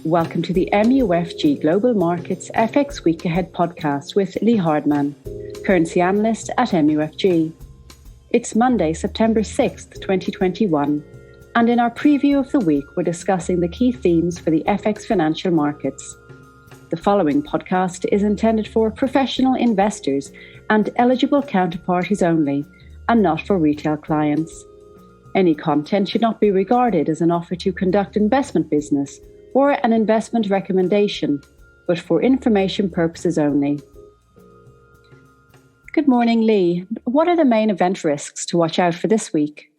Welcome to the MUFG Global Markets FX Week Ahead podcast with Lee Hardman, currency analyst at MUFG. It's Monday, September 6th, 2021, and in our preview of the week, we're discussing the key themes for the FX financial markets. The following podcast is intended for professional investors and eligible counterparties only, and not for retail clients. Any content should not be regarded as an offer to conduct investment business or an investment recommendation, but for information purposes only. Good morning, Lee. What are the main event risks to watch out for this week?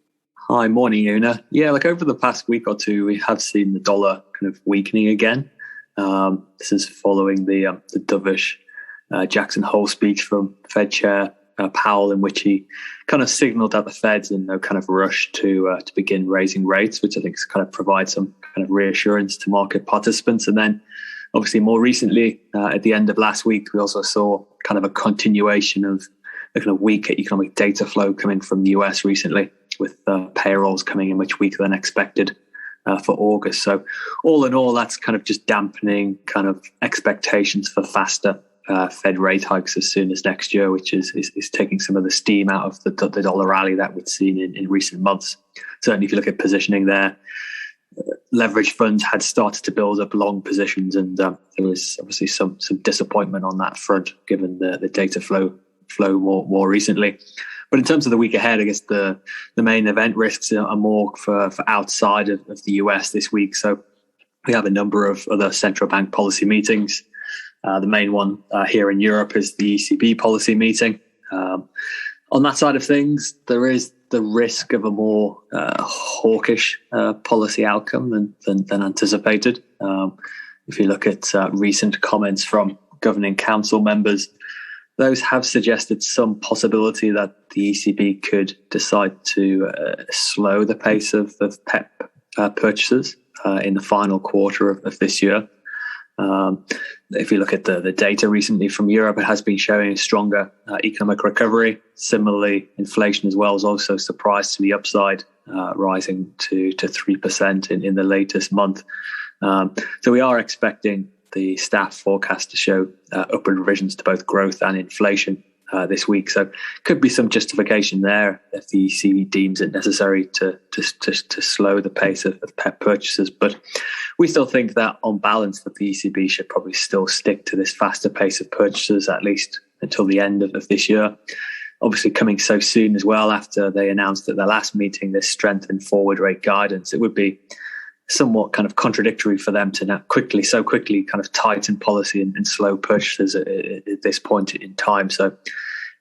Hi, morning, Una. Yeah, over the past week or two, we have seen the dollar kind of weakening again. This is following the dovish Jackson Hole speech from Fed Chair Powell, in which he kind of signaled that the Fed's in no kind of rush to begin raising rates, which I think kind of provides some kind of reassurance to market participants. And then, obviously, more recently, at the end of last week, we also saw kind of a continuation of the kind of weaker economic data flow coming from the US recently, with payrolls coming in much weaker than expected for August. So, all in all, that's kind of just dampening kind of expectations for faster Fed rate hikes as soon as next year, which is taking some of the steam out of the dollar rally that we'd seen in recent months. Certainly, if you look at positioning there, leveraged funds had started to build up long positions, and there was obviously some disappointment on that front, given the data flow more recently. But in terms of the week ahead, I guess the main event risks are more for outside of the US this week. So we have a number of other central bank policy meetings. The main one here in Europe is the ECB policy meeting. On that side of things, there is the risk of a more hawkish policy outcome than anticipated. If you look at recent comments from governing council members, those have suggested some possibility that the ECB could decide to slow the pace of PEP purchases in the final quarter of this year. If you look at the data recently from Europe, it has been showing a stronger economic recovery. Similarly, inflation as well is also surprised to the upside, rising to 3% in the latest month. So we are expecting the staff forecast to show upward revisions to both growth and inflation this week. So could be some justification there if the ECB deems it necessary to slow the pace of PEP purchases. But we still think that on balance that the ECB should probably still stick to this faster pace of purchases, at least until the end of this year. Obviously coming so soon as well after they announced at their last meeting this strengthened forward rate guidance, it would be somewhat kind of contradictory for them to now so quickly kind of tighten policy and slow purchases at this point in time. So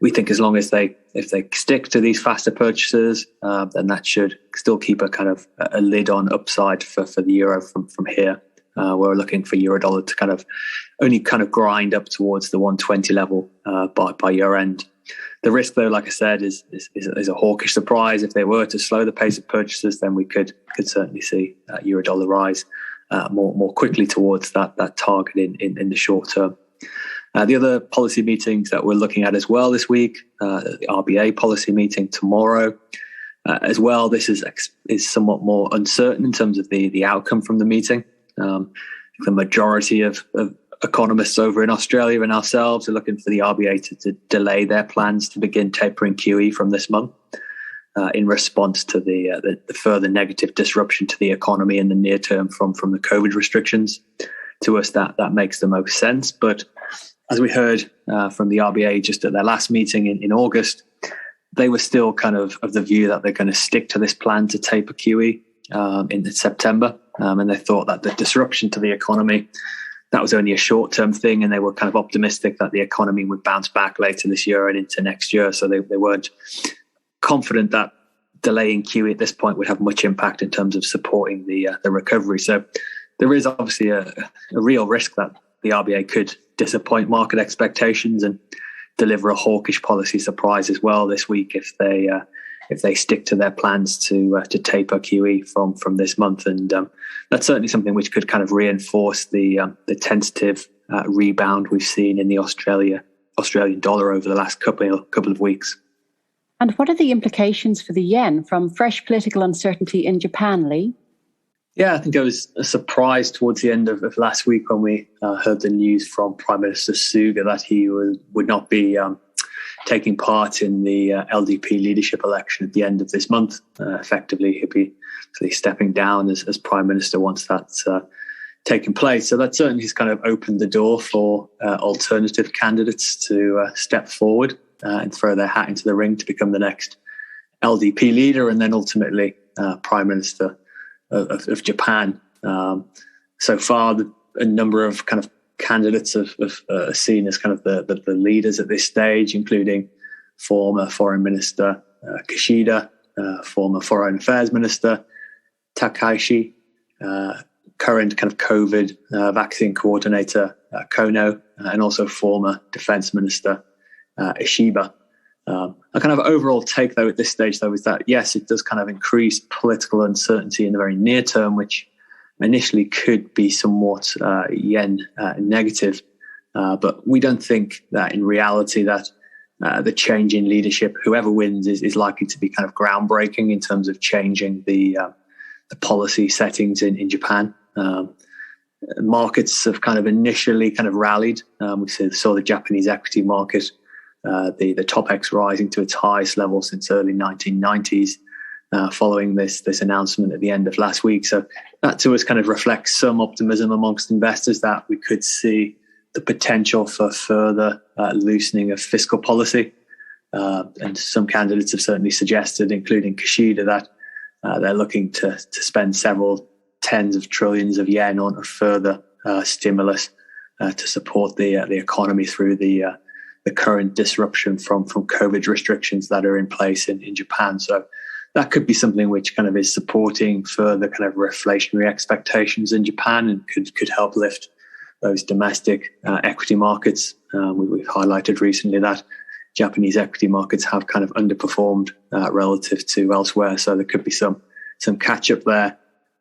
we think as long as if they stick to these faster purchases, then that should still keep a kind of a lid on upside for the euro from here. We're looking for euro dollar to kind of only kind of grind up towards the 120 level by year end. The risk, though, like I said, is a hawkish surprise. If they were to slow the pace of purchases, then we could certainly see euro dollar rise more quickly towards that target in the short term. The other policy meetings that we're looking at as well this week, the RBA policy meeting tomorrow as well. This is somewhat more uncertain in terms of the outcome from the meeting. The majority of economists over in Australia and ourselves are looking for the RBA to delay their plans to begin tapering QE from this month in response to the further negative disruption to the economy in the near term from the COVID restrictions. To us, that makes the most sense. But as we heard from the RBA just at their last meeting in August, they were still kind of the view that they're going to stick to this plan to taper QE in September. And they thought that the disruption to the economy, that was only a short-term thing, and they were kind of optimistic that the economy would bounce back later this year and into next year. So they weren't confident that delaying QE at this point would have much impact in terms of supporting the recovery. So there is obviously a real risk that the RBA could disappoint market expectations and deliver a hawkish policy surprise as well this week if they stick to their plans to taper QE from this month. And that's certainly something which could kind of reinforce the tentative rebound we've seen in the Australian dollar over the last couple of weeks. And what are the implications for the yen from fresh political uncertainty in Japan, Lee? Yeah, I think it was a surprise towards the end of last week when we heard the news from Prime Minister Suga that he would not be taking part in the LDP leadership election at the end of this month. Effectively, he'll be stepping down as Prime Minister once that's taken place. So that certainly has kind of opened the door for alternative candidates to step forward and throw their hat into the ring to become the next LDP leader and then ultimately Prime Minister of Japan. So far, a number of kind of candidates are seen as kind of the leaders at this stage, including former Foreign Minister Kishida, former Foreign Affairs Minister Takaishi, current kind of COVID vaccine coordinator Kono, and also former Defense Minister Ishiba. A kind of overall take, though, at this stage, though, is that, yes, it does kind of increase political uncertainty in the very near term, which initially could be somewhat yen negative. But we don't think that in reality that the change in leadership, whoever wins, is likely to be kind of groundbreaking in terms of changing the policy settings in Japan. Markets have kind of initially kind of rallied. We saw the Japanese equity market, the TOPEX rising to its highest level since early 1990s, following this announcement at the end of last week. So that to us kind of reflects some optimism amongst investors that we could see the potential for further loosening of fiscal policy. And some candidates have certainly suggested, including Kishida, that they're looking to spend several tens of trillions of yen on a further stimulus to support the economy through the current disruption from COVID restrictions that are in place in Japan. So that could be something which kind of is supporting further kind of reflationary expectations in Japan and could help lift those domestic equity markets. We've highlighted recently that Japanese equity markets have kind of underperformed relative to elsewhere. So there could be some catch up there.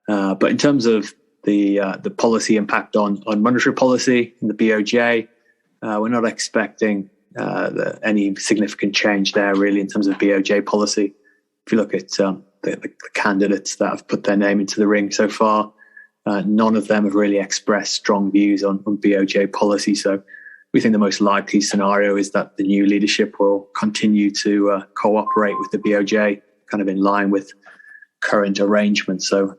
But in terms of the policy impact on monetary policy in the BOJ, we're not expecting any significant change there, really, in terms of BOJ policy. If you look at the candidates that have put their name into the ring so far, none of them have really expressed strong views on BOJ policy. So we think the most likely scenario is that the new leadership will continue to cooperate with the BOJ, kind of in line with current arrangements. So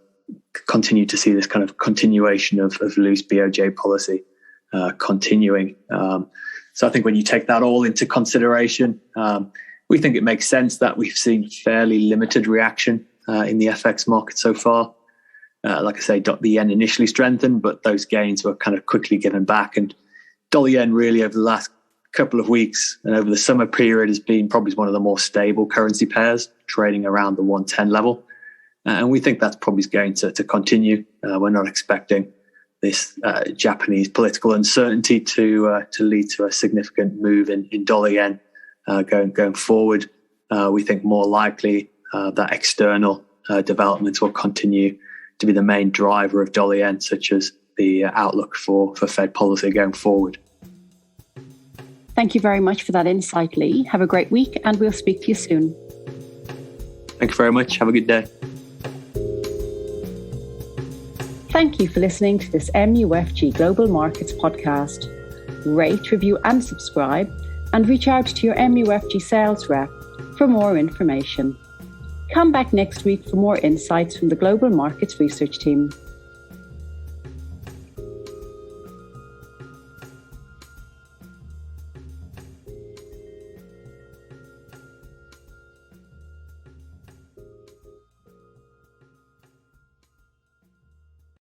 continue to see this kind of continuation of loose BOJ policy continuing. So I think when you take that all into consideration, we think it makes sense that we've seen fairly limited reaction in the FX market so far. Like I say, the yen initially strengthened, but those gains were kind of quickly given back. And dollar yen really over the last couple of weeks and over the summer period has been probably one of the more stable currency pairs, trading around the 110 level. And we think that's probably going to continue. We're not expecting this Japanese political uncertainty to lead to a significant move in dollar yen going forward. We think more likely that external developments will continue to be the main driver of dollar yen, such as the outlook for Fed policy going forward. Thank you very much for that insight, Lee. Have a great week, and we'll speak to you soon. Thank you very much. Have a good day. Thank you for listening to this MUFG Global Markets podcast. Rate, review, and subscribe, and reach out to your MUFG sales rep for more information. Come back next week for more insights from the Global Markets Research Team.